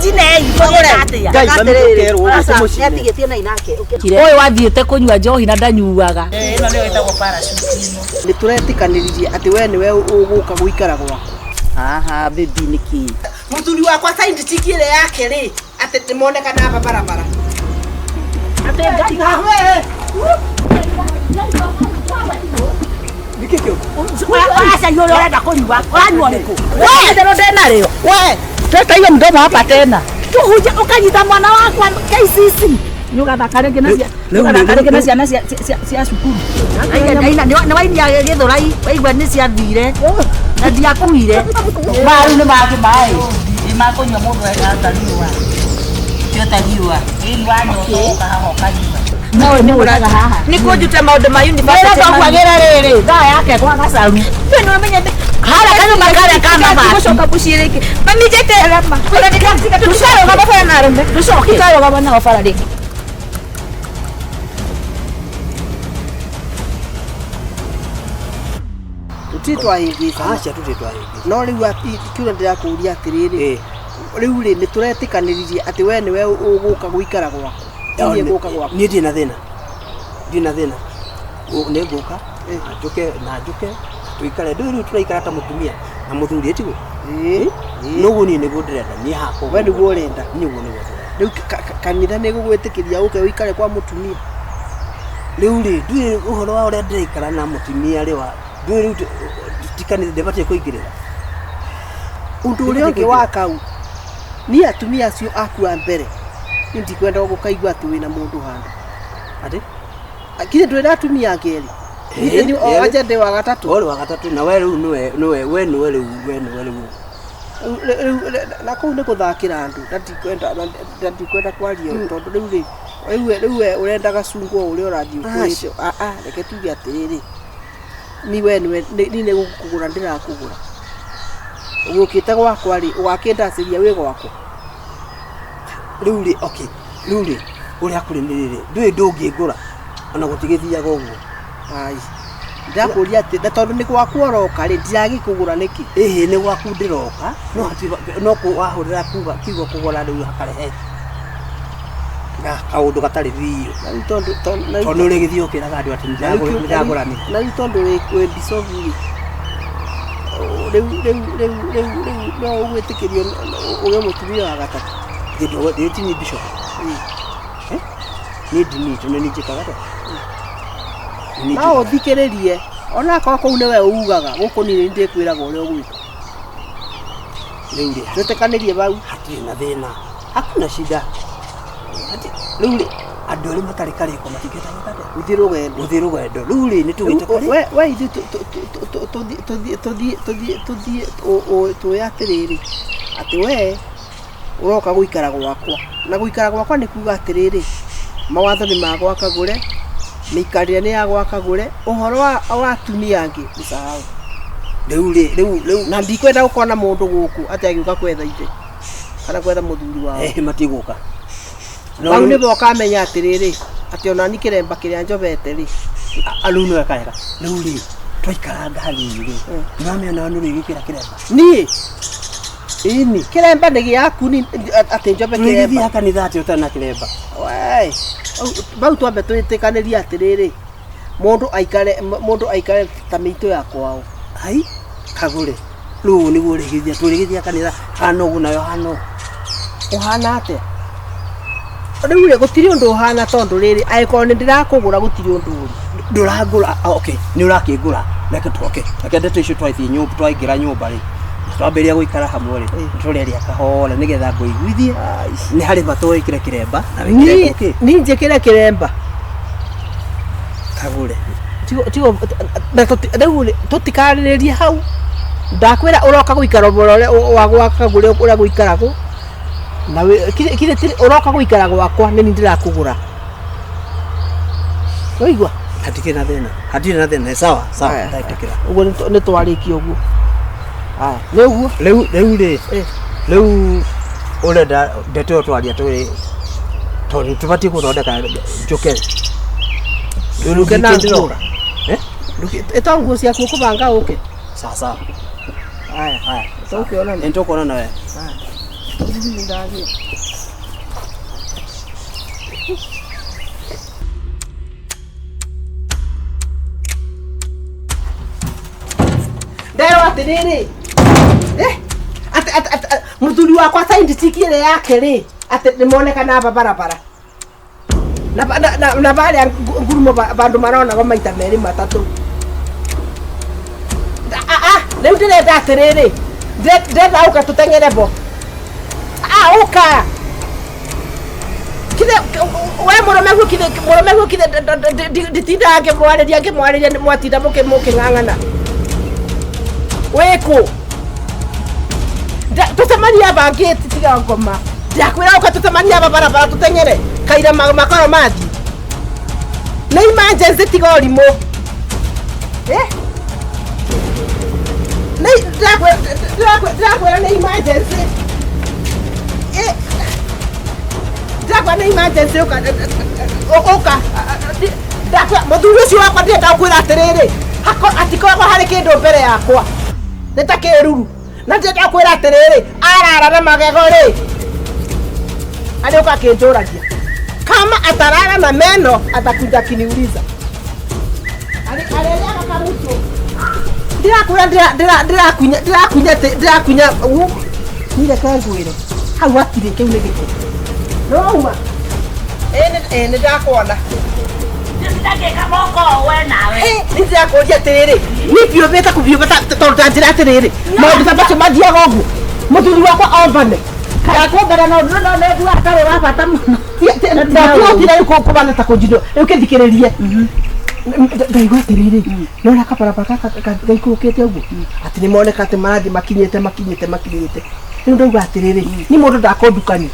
Munjine itogeatia. Yatigĩtie na inake. Oi wathiĩte kũnyua njohi na ndanyuaga. Ĩno nĩyo ĩtagwo parachute. Nĩ tũretikanĩririe atĩ we nĩwe ũgũka gũikara gwakwa. Aha baby niki. Mũthuri wakwa side tiki ile yake rĩ atĩ tĩmonekana hapa barabara. Ate ngai. Nikikio. Acha yule anaenda kunywa. Wanywa niko. Wewe ndio tena leo. Wewe teta hiyo mdomo hapa tena. Tuhuje ukanyita mwana wako KCC. Nyuga thakare genasia. Nyuga thakare genasia na cia cukuru. Aina ni waini ya githurai. Waigwa ni cia thire. Na ndiakuire. Maru ni maki mai. Ni makunywa mundu atariwa. Tiotariwa. Ni wanyotoka haho kanywa. No ni uraga haha. Ni kujute maundu ma university. Ndio kwagera riri. Thaa yake kwa Gacaru. Ndio umenyete. Hala kana makara kama ba. Kushoka kushiriki. Mami jete rama. Kuna nikafika tushayo kama fanya narembe. Tushoka tushayo kama na ofara diki. Tutitwahingĩca. Acha tutitwahingĩca. No rĩu kiugo ndĩrakũria atĩrĩrĩ. Rĩu rĩ nĩ tũretikanĩririe atĩ we nĩwe ũgũka gũikara gwakwa. Niĩ ngũka gwakwa. Niĩ ndina thĩna. Ndina thĩna. Nĩ ngũka. Njuke tuikare rĩu tũraikara ta mũtumia na mũthuri etigo. Nũguo niĩ nĩguo ndĩrenda niĩ hakwa. We nĩguo ũrenda. Nĩguo nĩguo. Rĩu kanitha nĩ gũgwĩtĩkĩria ũke ũikare kwa mũtumia. Rĩu rĩ ndũĩ ũhoro wa ũrĩa ndĩraikara na mũtumia rĩ wa ndũĩ rĩu tikanitha ndĩbatiĩ kũingĩrĩra. Ũndũ ũrĩa ũngĩ wa kau niĩ atumia acio akua mbere niĩ ndikwenda gũkaigua atĩ wĩna mũndũ handũ. Atĩ kire ndwĩra atumia angĩ erĩ. Nĩ aje ndĩ wa gatatũ. Ori wa gatatũ na we rĩu nĩwe rĩu. Na kũu nĩ gũthakĩra andũ ndikwenda kwaria tondũ rĩu ũrenda gacungwa ũrĩa ũrathiĩ ũkũrĩte. Reke tuge atĩrĩrĩ ni we nĩ gũkũgũra ndĩrakũgũra. Ũgũkĩte gwakwa rĩ ũgakĩndacĩria wĩ gwakwa. Rĩu rĩ okay rĩu rĩ ũrĩa kũrĩ nĩ rĩrĩ ndũĩ ndũngĩngũra ona gũtigĩthiaga ũguo. Ndakũria atĩ tondũ nĩ gwaku ũroka rĩ ndiragĩkũgũra nĩkĩ. Ĩhĩ nĩ gwaku ndĩroka no wahũrĩra kiugo kũgũra rĩu hakarehe kaũndũ gatarĩ biũ. Tondũ ũrĩgĩthiĩ ũkĩraga andũ atĩ ndĩragũra nĩ. Na rĩu tondũ wĩ bicobu rĩu no ũgwĩtĩkĩrio ũgĩe mũtumia wa gatatũ. Ndĩ ni bishop. Nĩ ndini tondũ nĩ njĩkaga ta. No ũthikĩrĩrie ona akorwo kũu nĩwe uugaga gũkũ niĩ ndĩkwĩraga ũrĩa ũgwĩka. Rĩu rĩ twĩtĩkanĩrie bau hatirĩ na thĩna. Hakuna shida. Rĩu rĩ andũ arĩa matarĩ karĩko matingĩtagĩka gũthiĩ rũgendo. Rĩu rĩ nĩ tũgĩte karĩ. We ithuĩ tũĩ atĩrĩrĩ atĩ we ũroka gũikara gwakwa. Na gũikara gwakwa nĩ kuuga atĩrĩrĩ mawatho nĩ ma gwa Kagure, mĩikarĩre nĩ ya gwa Kagure, ũhoro wa atumia angĩ mĩsahau. Rĩu na ndikwenda gũkorwo na mũndũ gũkũ atĩ agĩũka kwetha ithe kana kwetha mũthuri wao. Matigũka. Bau nĩ boka amenya atĩrĩrĩ atĩ ona ni kĩremba kĩrĩa njobete rĩ rĩu nĩwe kaega. Rĩu rĩ twaikaranga hanini rĩ nĩwamĩona nĩ rĩgĩkĩra kĩremba. Niĩ ini kĩremba nĩ gĩaku atĩ njobe kĩremba. Nĩgĩthiaga kanitha atĩ ũtarĩ na kĩremba. Wei bau twambe twĩtĩkanĩrie atĩrĩrĩ mũndũ aikare ta mĩitũ ya kwao. Hai Kagure rĩu nĩguo tũrĩgĩthiaga kanitha hana ũguo nayo hana ũhana atĩa. Rĩu rĩ gũtirĩ ũndũ ũhana tondũ rĩrĩ angĩkorwo nĩ ndĩrakũgũra gũtirĩ ũndũ ũri. Ndũragũra okay nĩ ũrakĩngũra reke ndeto icio twathiĩ twaingĩra nyũmba rĩ twambĩrĩria gũikara hamwe rĩ tũrĩaria kahora nĩgetha ngũiguithie nĩ harĩ bata wĩkĩre kĩremba na wĩkĩre okay niĩ njĩkĩre kĩremba Kagure rĩu tũtikarĩrĩrie hau. Ndakwĩra ũroka gũikara wa gwa Kagure ũrĩa gũikaragwo na ũroka gũikara gwakwa nĩ niĩ ndĩrakũgũra. Ũigua hatirĩ na thĩna sawa ndaĩtĩkĩra ũguo nĩ twarĩkia ũguo. Nĩ ũguo rĩu rĩ rĩu ũrenda ndeto twaria tondũ tũbatiĩ gũthondeka njoke nduke na nguo ĩto nguo ciaku ũkũbanga ũke sawa. Haya tũkĩona nĩtũkuona nawe Ndero atiriri. Muthuri wakwa saindi tikire yake ri. Ati nimonekana hapa barabara. Na bale ngurumo bandu marona maita meri matatu. Leo ndĩrenda atĩrĩrĩ ndĩrenda ũka tũteng'ere bo ũka kithe we mũrũme gũkithe nditindaga ngĩmwarĩria mwatinda mũkĩng'ang'ana wĩkũ tũtemania bangĩ tiga ngoma ndakwĩra ũka tũtemania barabara tũteng'ere kaira makoro mathi nĩ emergency tiga ũrimũ Drakwera na emergency. Drakwera na emergency oka. Drakwera muthuri ucio wakwa ndienda kwira atiriri. Atikoragwo hari kindu mbere yakwa. Nitakiruru. Na ndienda kwira atiriri. Arara na magego ri. Ali oka kinjuragia. Kama atarara na meno atakuja kiniuliza. Ali akaruhusu. Ndirakunya nile kangwire hau atire kiu ni giko no ene ndakuona ndageka moko we nawe ndirakuria tiriri ni biobeta kubiobeta tonda njira tiriri maundu tabacho mathiaga uguo muthuri wakwa ombane kakumbana no ndu atari wa bata muno ndakutira yuko kubana ta kunjido ukithikiririe ndaigua atiriri nona kabarabara gaikũrũkĩte ũguo atĩ nĩmoneka atĩ marathi makinyĩte rĩu ndauga atiriri ni mũndũ ndakondukani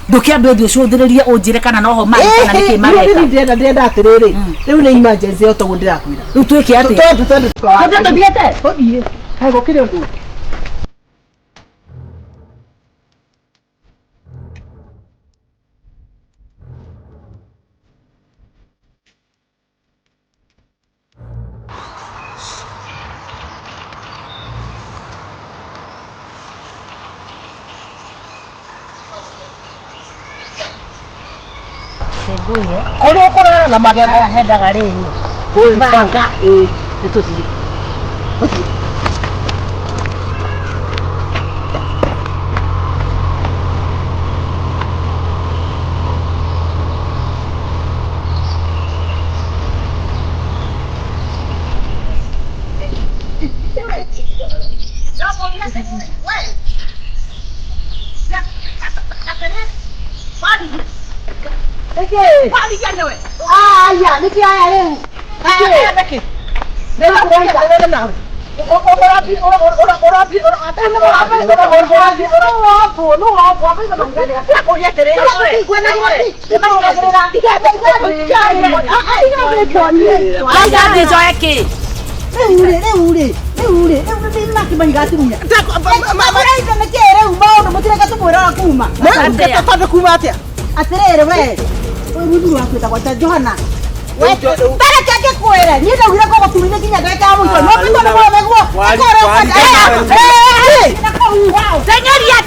ndũkĩambe ũthiĩ ũcũthĩrĩrie ũnjĩre kana noho marĩ kana nĩkĩ mareka ndĩrenda atiriri rĩu nĩ emergency yo tondũ ndĩrakwĩra rĩu twĩke atĩa tũthiĩte tũthiĩ kaĩ gũkĩrĩ ũndũ Koro na magego hendaga rĩu banga nĩtũthiĩ Warigia nawe. Ya, niki haya leo. Haya niki. Leo kuna nawe. Muthuri waku etagwo Johana. Ndareke kwĩre niĩ ndaugire gũgũturithia nginya ndeke ya mũico no mbĩtwo nĩ mũrũme guo tenyeria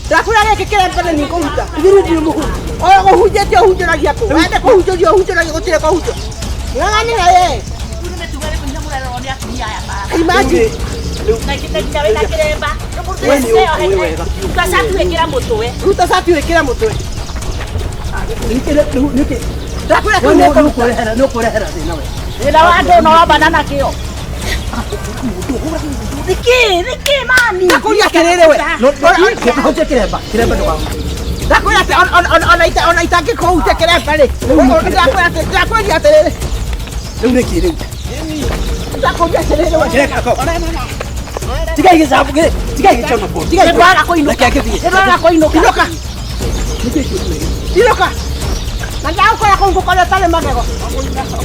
Ndakura geke kirembe ni kuhuta. Thirudi muhu. Oyo kuhunjete hunjeragia ku. Wende kuhunjio hunjeragia gutire kuhuta. Ng'ang'ani na ye. Imagine. Ruta satu wekira mutwe. Ndakura kuneko no kurehera thina we. Ila wando no banana kio. Niki mani. Nakuria kelele we. Hoje kiremba ndo wangu. Ndakwira ona itange kuhuta kiremba ri. Ndakwira kelele. Riu niki riu. Ndakwira kelele we. Kireka ko. Tiga igicabu gire. Tiga igicono ko. Tiga ndwara kuinuka. Ndwara kuinuka. Inuka. Na njao kwa kongo kwa tale magego.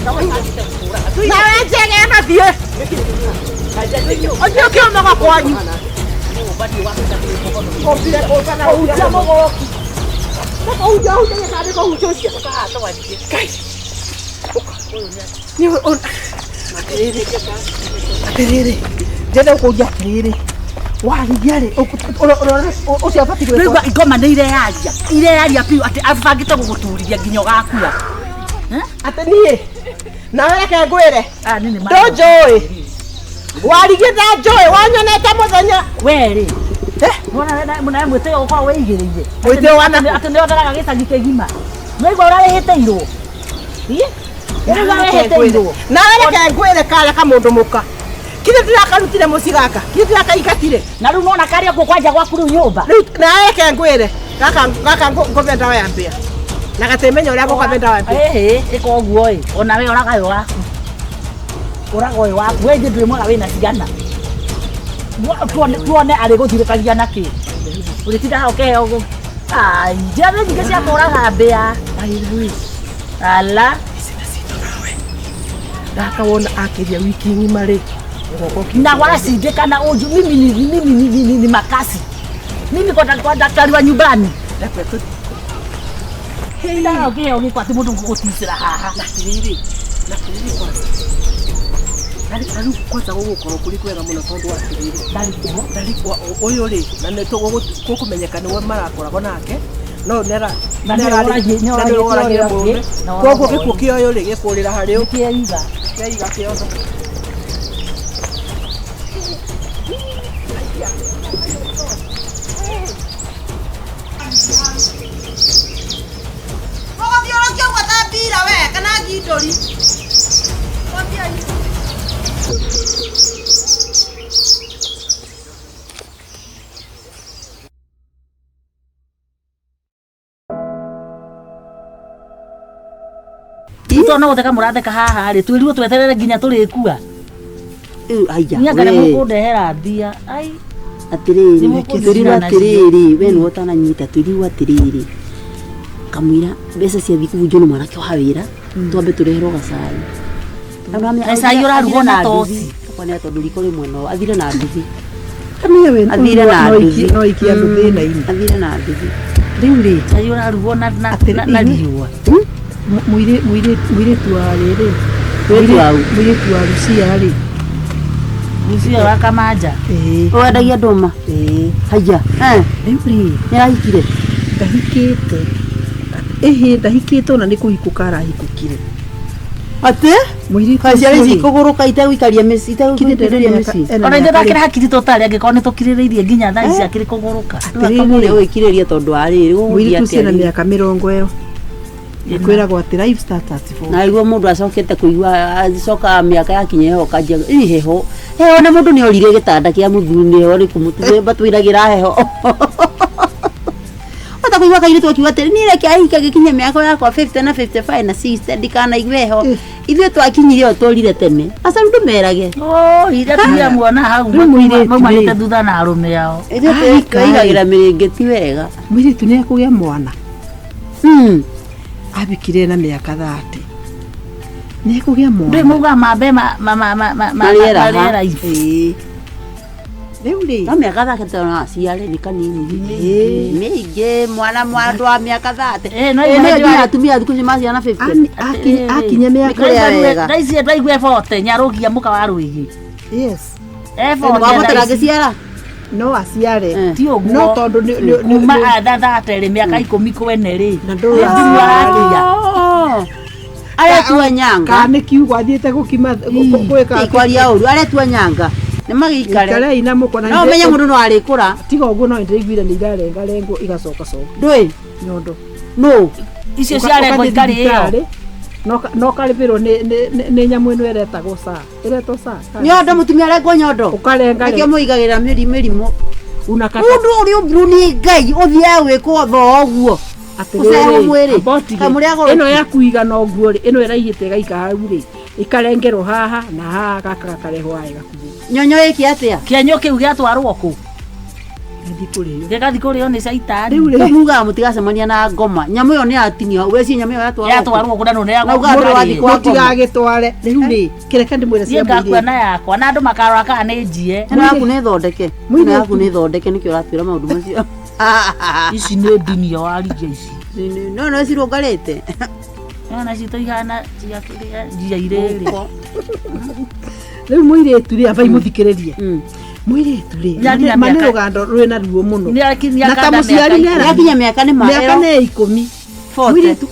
Na wejege mathie. Ojo kio mega kwanyu. Obire kotana uja mogoroki. Nako uja yekabe ko uchosia. Kai. Ni on. Aterere. Jeda ko uja aterere. Warigia ri ucio bati gwiko Riu ingoma ni ile yaria piu ati afangite guguturithia nginya gakua ati nie na weke ngwire nini ma ndojoi Warigia njoi wanyonete muthenya weri mwana muna mwite ukora weigiriire mwite wana ati ni ondaraga gicagi kigima noigwa urarehiteirwo na weke ngwire kale ka mundu muka kile ndirakarutire mucigaka kile ndirakaikatire na riu nona karia kwanja gwaku riu nyumba na weke ngwire gaka ngomenda wa mbia na gatemenya uria ngomenda wa mbia iko guo ona we oragayo waku oragoyo waku we ndire mwana wina cigana tuone ari guthirikagia naki uritinda hau keheo njame nyingi cia kuraga mbia ala ndakawona akiria wiki ng'ima ri na wanasindikana uju mimi ni makasi mimi kwa daktari wa nyumbani ndio kile ungekuwa timu ngukutisira haha nakiriri nali kwanza gukoro kuri kwega muno tondu wa kiriri nali uyu ri na neto gukumenyekana we marakoragwo nake no nera koguo gikuo kioyo ri gikurira hari u kieiga kiondo Tona guteka muratheka haha ri twiriwo tweterere nginya turikua aya nya kana mukundehera mbia ai atiriri we no utananyita twiriwo atiriri kamwira mbeca cia thiku njono mwanake wa wira twambe tureherwo gacai gacai urarugo na toci kone tondu riko rimwe no athire na nduthi kamia we athire na nduthi no ikia thina ini athire na nduthi riu ri gacai urarugo na riua mwire tuarere mwire tuarucia ri Lucia wakamanja wendagia nduma haya riu ri nirahikire ndahikite ndahikite na nikuhikuka arahikukire ate mwire kaciari cikuguruka itaguikaria meci itaguikaria meci ona inde bakira hakiri totari angikone tukiririirie nginya thaa ici akiri kuguruka atiriri wikiriria tondu ariri mwire tucia na miaka 20 ikwiragwo ati life starts at 4 na igua mundu acokete kuigua acoka miaka yakinye heho kanjia heho na mundu ni orire gitanda kia muthuri ni heho ri kumutume batwiragira heho ota kuigua kairitu akiuga ati ni reke ahika gikinye miaka yakwa 50 na 55 na 60 ndikana igwe heho ithuĩ twakinyirie o tũrire tene aca ndũmerage ira tuya muona hau maumanĩte thutha na arũme ao ithuĩ twaigagĩra mĩrĩngĩti wega mũirĩtu nĩ ekũgĩa mwana abikire na miaka 30 nĩ ekũgĩa mwana ndĩmuga mambe marĩera ici rĩu rĩ no miaka 30 na aciare nĩ kanini mĩingĩ mwana mwandu wa miaka 30 nĩ atumia thikũ ici maciana 50 akinya miaka wega ndaicie ndaigue bote nyarugia muka wa rũigi yes ebo wabotera ngĩciara no aciare ti no uguo tondu kuma thathatere miaka 10 kwene ri na nduracia aretua nyanga kana kiugo athiete gukima gwika kwaria uru aretua nyanga nĩ magĩikare ikare ina mukona no menye mũndũ no arĩkũra tiga ũguo no ndĩiguire nĩ irarenga rengo igacoka coka ndũĩ nyondo no icio ciarengwo ikarĩo no karĩbĩrwo nĩ nyamũ ĩno ĩretagwo ĩretwo nyondo mũtumia arengwo nyondo ũkarenga nĩkĩo mũigagĩra mĩrimũ unakata mũndũ ũrĩa ũmbirwo nĩ Ngai ũthiaga gwĩkwo tho ũguo ũceho mwĩrĩ ĩno yakuiga no guo rĩ ĩno ĩraigĩte gaika hau rĩ ikarengerwo haha na haha gaka karehwo wega kuthi nyonyo ĩki atĩa kĩenyo kĩu gĩatwarwo kũ gĩgathi kũrĩo nĩ caitani rĩu rĩ mugaga mũtigacemania na ngoma nyamũ ĩyo nĩ yatinio weci nyamũ ĩyo yatwarwo kũndũ nĩ mũtigagĩtware rĩu rĩ kĩreke ndĩmwĩre cia ngakua na yakwa na andũ makarora kana nĩ njie ĩno yaku nĩ thondeke ĩno yaku nĩ thondeke nĩkĩo ũratwĩra maũndũ macio ici nĩ ndini Warigia ici no cirũngarĩte ona citũ ihana cia njia irĩrĩ rĩu mũirĩtu rĩ abai mũthikĩrĩrie mũirĩtu rĩ manĩ rũgando rwĩna ruo mũno na ta mũciari nĩakinya mĩaka nĩ nĩ 10 mũirĩtu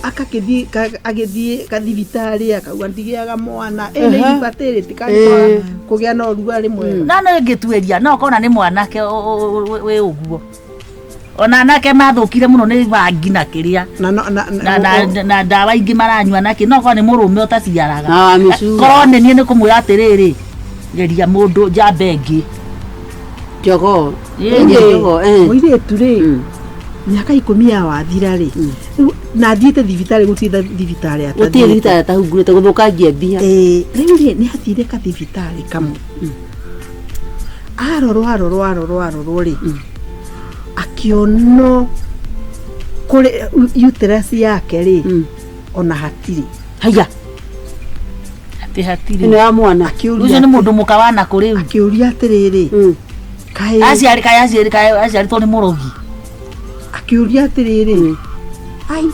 agĩthiĩ kathibitarĩ akauga ndigĩaga mwana ĩnĩ ibatĩrĩti kana kũgĩa na ũrugarĩ mwega na nĩ ngĩtuĩria no kona nĩ mwanake wĩ ũguo ona anake mathũkire mũno nĩ bangi na kĩrĩa na ndawa ingĩ maranyua nake no korwo nĩ mũrũme ũtaciaraga korwo nĩ niĩ nĩ kũmwĩra atĩrĩrĩ geria mũndũ njamba ĩngĩ jogo mũirĩtu rĩ miaka 10 ya wathira rĩ na thiĩte thibitarĩ gũtirĩ thibitarĩ atahungurĩte gũthũkangia mbia rĩu rĩ nĩ athire kathibitarĩ kamwe arorwo rĩ akĩonwo kũrĩ uterus yake rĩ ona hatirĩ haya hatirĩ ĩno ya mwana ũcio nĩ mũndũ mũkawana kũrĩ akĩũria atĩrĩrĩ aciarĩtwo nĩ mũrogi akĩũria atĩrĩrĩ ai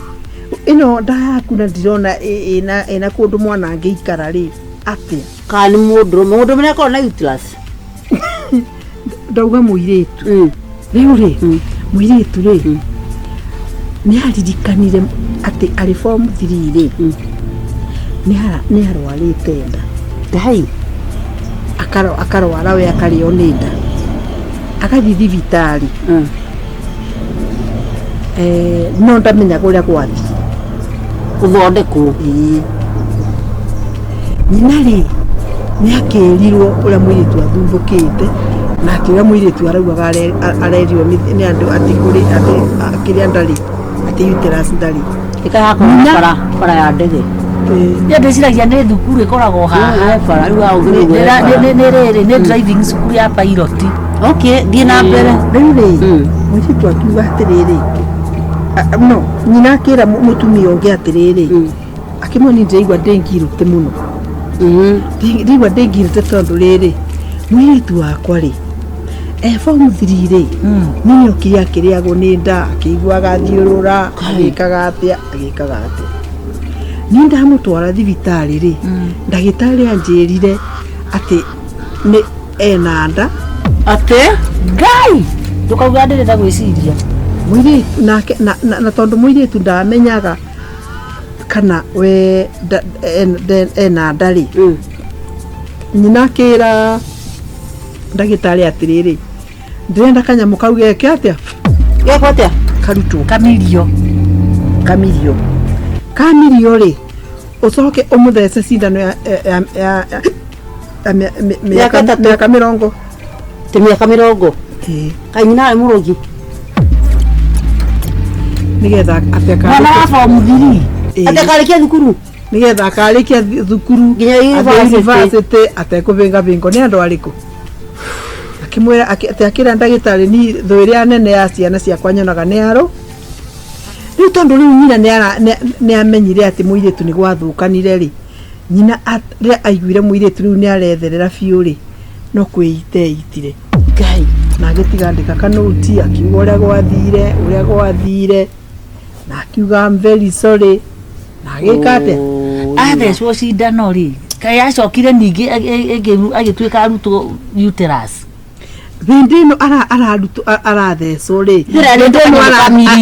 ĩno nda yaku na ndirona ĩna kũndũ mwana angĩikara rĩ atĩa kana nĩ mũndũ mũrĩa akorwo na uterus ndauga mũirĩtu rĩu rĩ mũirĩtu rĩ nĩ aririkanire atĩ arĩ form 3 rĩ nĩ arwarĩte nda ndai akarwara we akarĩo nĩ nda agathiĩ thibitarĩ no ndamenyaga ũrĩa gwathiĩ gũthondekwo nyina rĩ nĩ akĩrirwo ũrĩa mũirĩtu athumbũkĩte na akĩũria mũirĩtu araugaga arerio nĩ andũ atĩ kũrĩ kĩrĩa ndarĩ atĩ uterus ndarĩ ĩkahakora bara ya ndege nĩ ndĩciragia nĩ thukuru ĩkoragwo haha nĩ rĩrĩ nĩ driving school ya pilot thiĩ na mbere rĩu rĩ mũirĩtu akiuga atĩrĩrĩ no nyina akĩra mũtumia ũngĩ atĩrĩrĩ akĩmwoni ndĩraigua ndĩngirũte mũno ndĩraigua ndĩngirũte tondũ rĩrĩ mũirĩtu wakwa rĩ form 3 rĩ nĩyo kĩrĩa kĩrĩagwo nĩ nda akĩiguaga thiũrũra agĩkaga atĩa niĩ ndamũtwara thibitarĩ rĩ ndagĩtarĩ anjĩrire atĩ nĩ ena nda atĩ Ngai ndũkauga ndĩrenda gwĩciria mũirĩtu na tondũ mũirĩtu ndamenyaga kana we ena nda rĩ nyina akĩra ndagĩtarĩ atĩrĩrĩ ndĩrenda kanyamũ kau geke atĩa karutwo kamirio rĩ ũcoke ũmũthece cindano ya mĩaka 30 mĩaka 30 kanyina arĩ mũrogi nĩgetha mwana wa form 3 atakarĩkia thukuru nĩgetha akarĩkia thukuru nginya university atekũbĩngabĩngwo nĩ andũ arĩkũ akĩmwĩra atĩ akĩra ndagĩtarĩ ni thũ ĩrĩa nene ya ciana ciakwa nyonaga nĩ arũ rĩu tondũ rĩu nyina nĩ amenyire atĩ mũirĩtu nĩ gwathũkanire rĩ nyina rĩrĩa aiguire mũirĩtu rĩu nĩ aretherera biũ rĩ no kwĩitire Ngai na agĩtiga andĩka kanũti akiuga ũrĩa gwathire na akiuga I'm very sorry na agĩka atĩa athecwo cindano rĩ kaĩ acokire ningĩ agĩtuĩka arutwo uterus Bindino aratheco ri.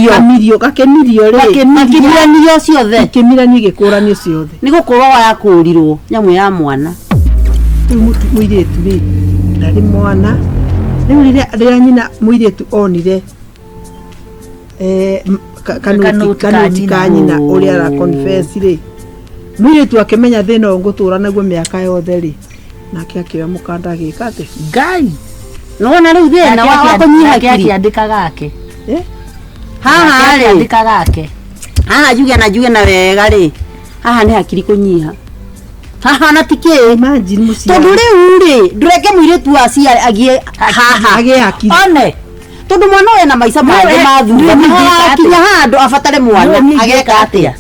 Kamirio gakemirio ri. Gakemiranio ciothe. Gakemiranio gikuranio ciothe. Ni gukurwa yakurirwo nyamu ya mwana. Muiretu ri. Ndari mwana. Riu riria nyina muiretu onire kanuti ka nyina uria ara confess ri. Muiretu akimenya thina ngutura naguo miaka yothe ri. Nake akioya mukanda agikate. Ngai. Nona riu thina wa kunyiha kiri andika gake. Haha ri andika gake. Haha juge na wega ri. Haha ni hakiri kunyiha. Haha na tike imagine musi. Tondu riu ri ndureke muiretu acia agie haha agie hakiri. One. Tondu mwana we na maica mangĩ mathutha kinya handu abatare mwana ageka atia.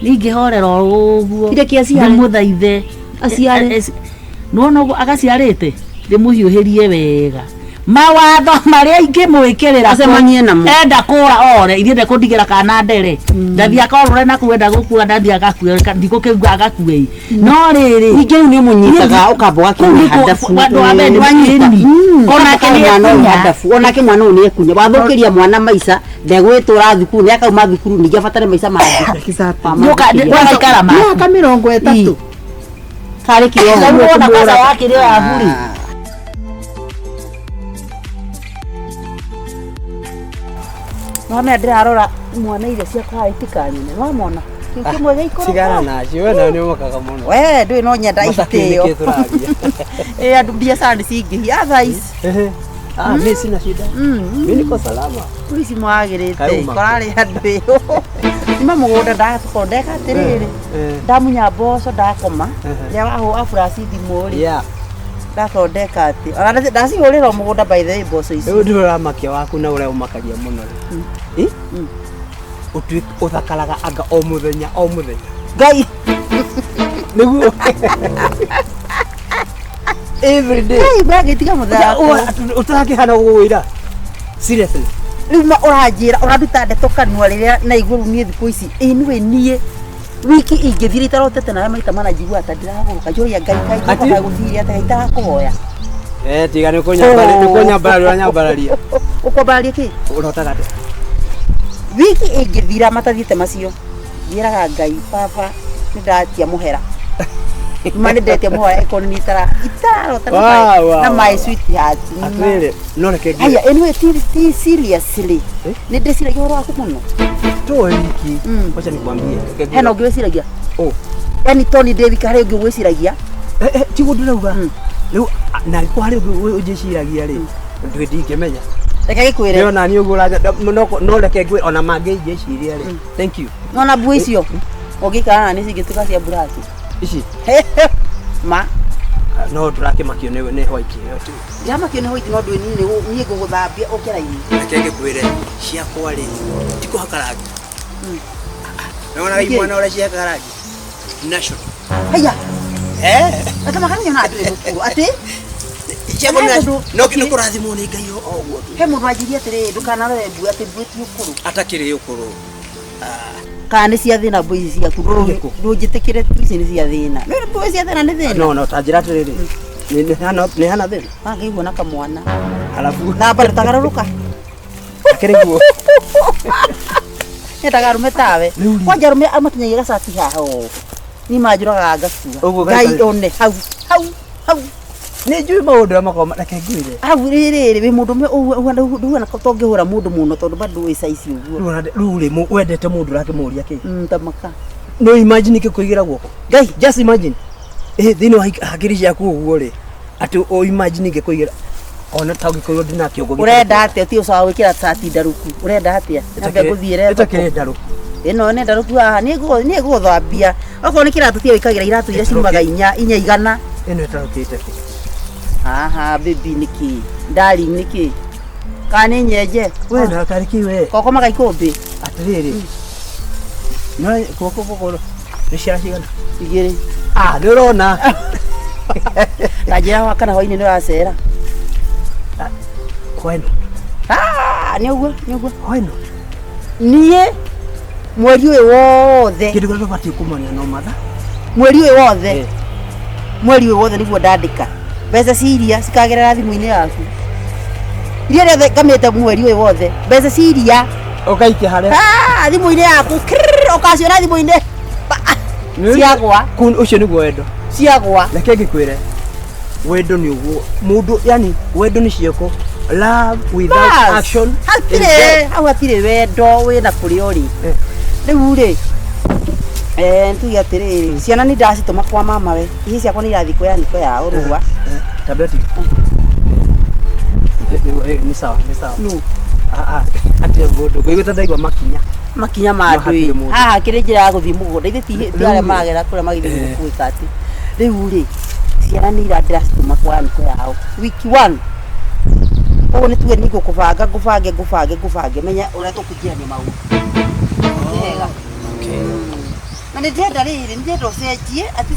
Ningihorera uguo. Ire kiaciare muthaithe aciare. Nuona agaciarite ndimuhiuhirie wega. Mawatho maria ingimwikirira acemanie namo. Enda kura ore ithiende kundigira kana ndere. Ndathia korore na kuenda gukua ndathia agakuira ndigukiuga agakuei. No riri ninge ni munyitaga ukamba wakina hadafu. Wandu abendi wanyita. Ona mwana ni hadafu. Ona ke mwana ni ekunya. Wathukiria mwana maica ndegwitura thukuru ni akauma thukuru ninge abatare maica mangi. Muka ndikara ma. Miaka 30. Kare kiyo ona kasa yake rio ahuri. Mwana ndirarora mwana ile cia kwa itikani ne wamona kimwe geikoro sigara nacio we na ni mokaga muno we ndui no nyenda itio andu biacara ni cingi athais mimi sina shida mimi niko salama polisi mwagirite korari andu iyo nima mugunda ndatukondeka atiriri ndamunya mboco ndakoma ria wahu afurasi thimuri ndathondeka ati ona ndacihurira mugunda by the way mboco ici riu ndiramakia waku na uria umakaria muno uthakaraga anga o muthenya ngai niguo every day bagitiga muthako utakihana guwira seriously riu uranjira uraduta ndeto kanua riria na iguru nie thiku ici niwe nie wiki ingithira itarotete na maita mana njigua ata ndiraguruka njuria ngai kai guthiria ata itarakuhoya tiga ni kunyambararia ukombararia ki urotaga ate wiki ingithira matathiete macio njiraga ngai baba nindatia muhera mane ndetia muhera economy itarota na my sweet heart atwire no reke haya anyway ti seriously ni ndeciragia horo waku muno to wiki acha nikwambie hena ungeweciragia yani Tony David kare ungeweciragia tigo ndirauga riu na kwari ungeciragia ri ndingimenya reke gikwire yo nani ugura no reke ngwe ona mange ingeciria ri thank you nona bu icio ugikana ni cingituka cia buraki ici ma no turakimakio ni white yote yamakio ni white no ndwi ni nguguthambia ukiraini reke ngikwire cia kwari tiko hakarangi naona hii mwana ule cia karangi national haya kama kana na ndwi mukuru ati Chama no kino kurathimo ni ngai o guo he mundu ajiria atiri ndukana rembu ati mbweti ukuru atakiri ukuru kana cia thina boys cia kuru ndujitikire ici ni cia thina no boys cia thina ni thina no tanjira atiriri ni hana thina angeigua na kamwana alafu na bado tagaruruka akiri guo ndagarume tawe kwanja rume amakinyagia gacati haho ni majuraga ngakua ngai one hau ni njui maundu amakoma reke ngwire riri wi mundu me uwana tongihura mundu muno tondu bado wi size uguo riu ri wendete mundu rake muria ki tamaka no imagine kikuigira guoko ngai just imagine thini wa hakiri ciaku uguo ri ati o imagine kikuigira ona tangikuigo ndina kiongo urenda atia ti usawa wikira tati ndaruku urenda atia nambe guthiire itakire ndaruku ino ne ndaruku haha ni guthambia oko ni kiratu ti wikagira iratu iria ciumaga inya igana ino itarukite ki aha baby niki darling niki kani nyeje we na kariki we koko maga ikombe atiriri no koko ni ciara cigana igiri ndirona tajira wakana hoini ni wacera kwenu ni uguo kwenu nie mweri uyu wothe kindu gwa bati kumania no matha mweri uyu wothe niguo ndandika mbeca ciria cikagerera thimu-ini yaku iria rĩothe ngamĩte mweri ũyũ wothe mbeca cia iria Ũgaikia harĩa. Thimũ-inĩ yaku ũkaciona thimũ-inĩ ciagwa. Ũcio nĩguo wendo. Ciagwa. Reke ngĩkwĩre wendo nĩ ũguo mũndũ yani wendo nĩ cioko. Love without action. Hau hatirĩ wendo wĩna kũrĩa ũrĩ. Rĩu rĩ tuge atĩrĩrĩ ciana nĩ ndacitũma kwa mama we ici ciakwa nĩ irathiĩ kuoya niko yao rũa. Tableti. Ni sawa. No. Ati mũndũ ngũigũta ndaigua makinya ma andũ haha kĩrĩ njĩra ya gũthiĩ mũgũnda ithe ti arĩa magera kũrĩa magĩthiĩ gwĩka atĩ rĩu rĩ ciana nĩ ndacitũma kwa niko yao wiki 1 ũguo nĩ tuge nĩ ngũbange menya ũrĩa tũkũingĩrania maũndũ wega. Na nĩ ndĩrenda rĩrĩ nĩ ndĩrenda ũcenjie atĩ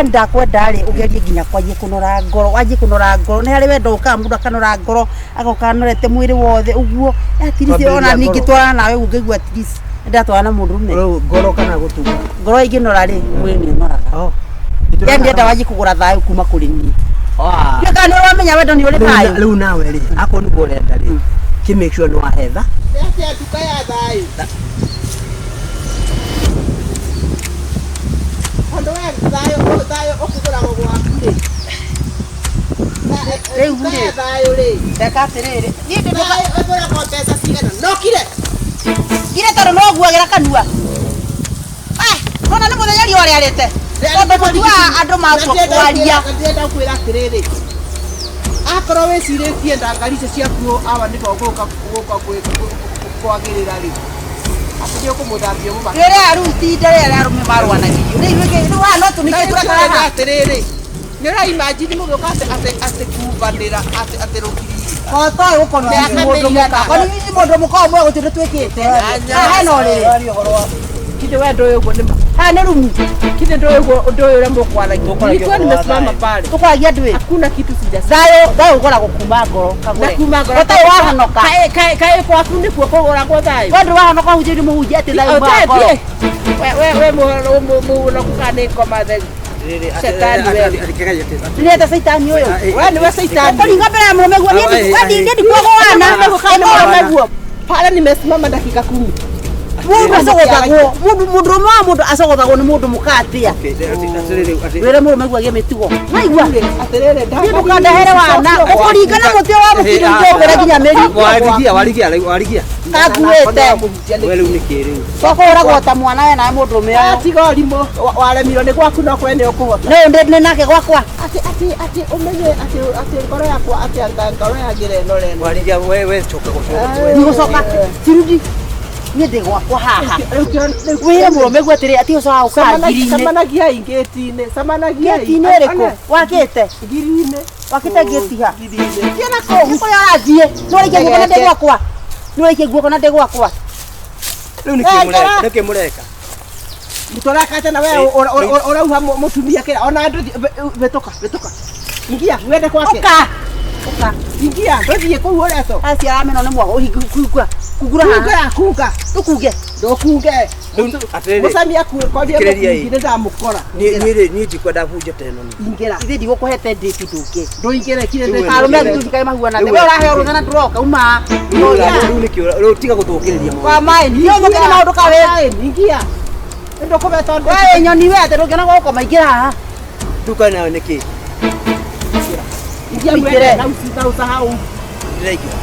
ndakwenda rĩ ũgerie nginya kwanjie kũnora ngoro wanjie kũnora ngoro nĩ harĩ wendo ũkaga mũndũ akanora ngoro agoka anorete mwĩrĩ wothe ũguo atirice ona ningĩ twarana nawe ũngĩigua atirice ndatwarana na mũndũrũme ngoro kana gũtunga ngoro ĩngĩnora rĩ mwĩrĩ nĩ ũnoraga. Ndĩrenda wanjie kũgũra thayũ kuma kũrĩ niĩ. Ndĩka nĩ ũramenya wendo nĩ ũrĩ thayũ. Rĩu nawe rĩ akorwo nĩguo ũrenda rĩ kĩ make sure nĩ wahetha. Nĩatia nduka ya thayũ. Andũ thayũ ũkũgũragwo gwaku rĩ. Rĩu rĩ thayũ rĩ. Ndeka atĩrĩrĩ. Niĩ ndĩragwo mbeca cigana. Nokire. Gire tondũ no nguagĩra kanua. Ona nĩ mũthenya riũa rĩarĩte. Tondũ mũtuaga andũ makwaria. Ndĩrenda kwĩra atĩrĩrĩ. Akorwo wĩcirĩtie ndangari icio ciaku awa nĩho gũka kwagĩrĩra rĩ. Atĩ ũkũmũthambia mũbaka. Rĩrĩa aruti ndarĩa rĩa arũme marwanagĩrio. Rĩu wa no tũnĩke tũreka atĩrĩrĩ. Nĩ ũraimagine mũndũ atĩ kubanĩra atĩ rũkiri. Koto ũkonwo mũndũ mũka. Kwani mũndũ mũka ũmwe gũtirĩ twĩkĩte. Haha no rĩrĩ. Kide wendo ũyũ ũguo nĩ haha nĩ rumu. Kide ndio ũrĩa mũkwaragia. Nilikuwa nimesimama pale. Tukwagia ndwe. Hakuna kitu sija. Thayũ ũkoragwo kuma ngoro Kagure. Kuma ngoro. Ũtarĩ wahanoka. Kaĩ kwaku nĩkuo kũgũragwo thayũ. Wendo wahanoka hujĩri mũhunjia atĩ thayũ ma ngoro. We mũno kukane ngoma theru. Shetani wewe. Nĩeta saitani ũyũ. We nĩwe saitani. Kũringa mbere ya mũrũme guo niĩ ndikuagwana. Pale nimesimama dakika 10. Mundu asogothagwo mũndũ wa mũndũ asogothagwo nĩ mũndũ mũkatia wĩra mũrũme guagia mĩtugo waigua atĩrĩrĩ ndũkandahere wana ũkũringana mũtĩ wa mũkiri ũngĩmbere nginya mĩri warigia kakuĩte we rĩu nĩ kĩrĩu tũkũragwo ta mwana we nawe mũndũrũme tiga ũrimũ waremirwo nĩ gwaku no kwene ũkũhota nĩ nake gwakwa atĩ ũmenye atĩ ngoro yakwa atĩ anga ngoro yagĩra ĩno reno warigia we coka gũcoka tirudi niĩ ndĩ gwakwa haha wĩre mũrũme guo atĩrĩ atĩ ũcoka gũka ngiri-inĩ samanagia ingĩti-inĩ samanagia ngĩti-inĩ ĩrĩkũ wakĩte ngiri-inĩ wakĩte ngĩti ha tiana kũu kũrĩa ũrathiĩ nĩũrĩkia guoko na ndĩ gwakwa nĩũrĩkia guoko na ndĩ gwakwa rĩu nĩkĩ mũreka mũtũrakate na we ũrauha mũtumia kĩra ona andũ bĩtũka ingia wende kwake ũka ingia ndũthiĩ kũu ũreto acia arameno nĩ mwago kugura haha kunga ndũkunge ndũkunge mũcamia kũrĩa ndamũkora niĩ ndikwenda hunja ta ĩno ingĩra ithe ndigũkũhete ndĩti ndũngĩ ndũingĩre karũme tuthikae mahuana we ũraheo rũthana ndũroka uma rĩu nĩkĩo tiga gũthũkĩrĩria kwa maĩ nĩ ũthũkĩre maũndũ kawe ingia ndũkũbeta we nyoni we atĩ ndũngĩona gũkũ maingĩra haha nduka nayo nĩkĩ ingĩre na usahau ndĩraingĩra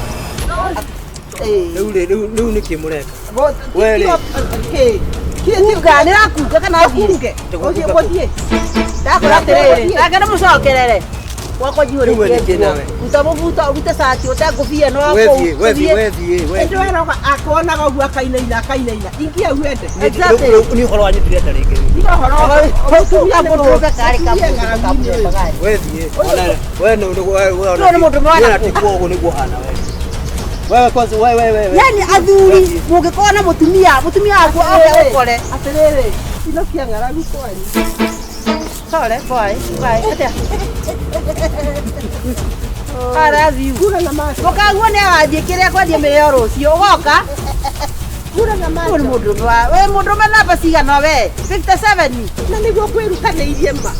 rĩu nĩkĩ mũreka kunga nĩrakunga kana kunge gũthiĩ ndakũra atĩrĩrĩ nake nĩ mũcokerere gwakwa njihũrĩtie ruta mũbuto ũrute cati ũtengũbia no wethiĩ akuonaga ũguo akainaina ingia uende nĩ ũhoro wanyu ndĩrenda rĩngĩ ũguo nĩguo hana wewe kwanza wewe yani athuri mũngĩkorwo na mũtumia waku oke ũkore atĩrĩrĩ inokia ng'aragu kwanyu sore boy atia I love you mũkaguo nĩ agathiĩ kĩrĩa kwendia mĩrĩo rũciũ ũgoka we mũndũrũme namba cigana we 57 na nĩguo kwĩrutanĩirie ma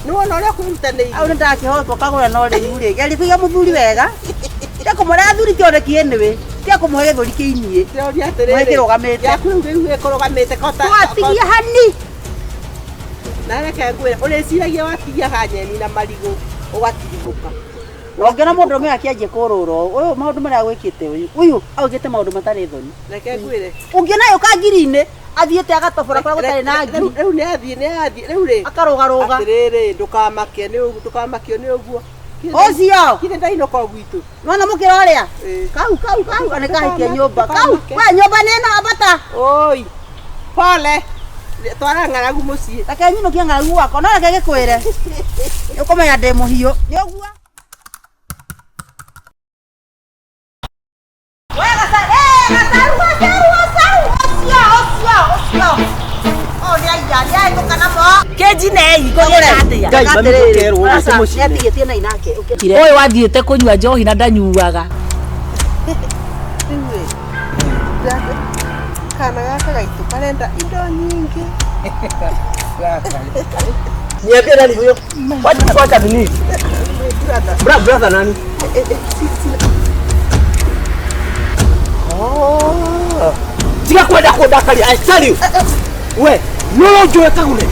Nuona uria kwirutaniire. Au ndakihotwo kagura no riu ri. Gari kuiga muthuri wega. Tia kumura athuri tionde kieniwe. Tia kumuhe githuri kiinie. Tionia atiriri. Mweke rugamite. Yaku riu ikurugamite kota. Twatigia hani. Na reke ngwire ureciragia watigia hanyeni na marigu ugatirimuka. Wongera mundu me akianjie kururo. Uyu maundu maria gwikite uyu augite maundu matari thoni. Reke ngwire. Ungiona yo kangiri-ini athiite agatobora kwa gutari na ngi. Riu ni athie riu ri. Akarugaruga. Atiriri ndukamakio ni uguo. Ocio. Kire ndainoka gwitu. Nona mukira uria? Kau anikahitie nyumba. Kau we nyumba nino abata. Oi. Pole. Twara ng'aragu mucii. Reke nyunukie ng'aragu wako no reke gikwire. Ukumenya ndi muhiu. Niguo. Wega sa Gacaru. Ocio. Oh ya tukana mo. Keji nei kugera atia. Ngai mamukero Sasa mucii. nĩatigĩtie na inake. Oyo wathiĩte kũnyua njohi na ndanyuaga. Kana gaka gaitu karenda indo nyingi. Niambie nani huyo? Wacha nini? Brother nani? Oh. Tika kwenda kudakali. I tell you. We, no joe Kagure.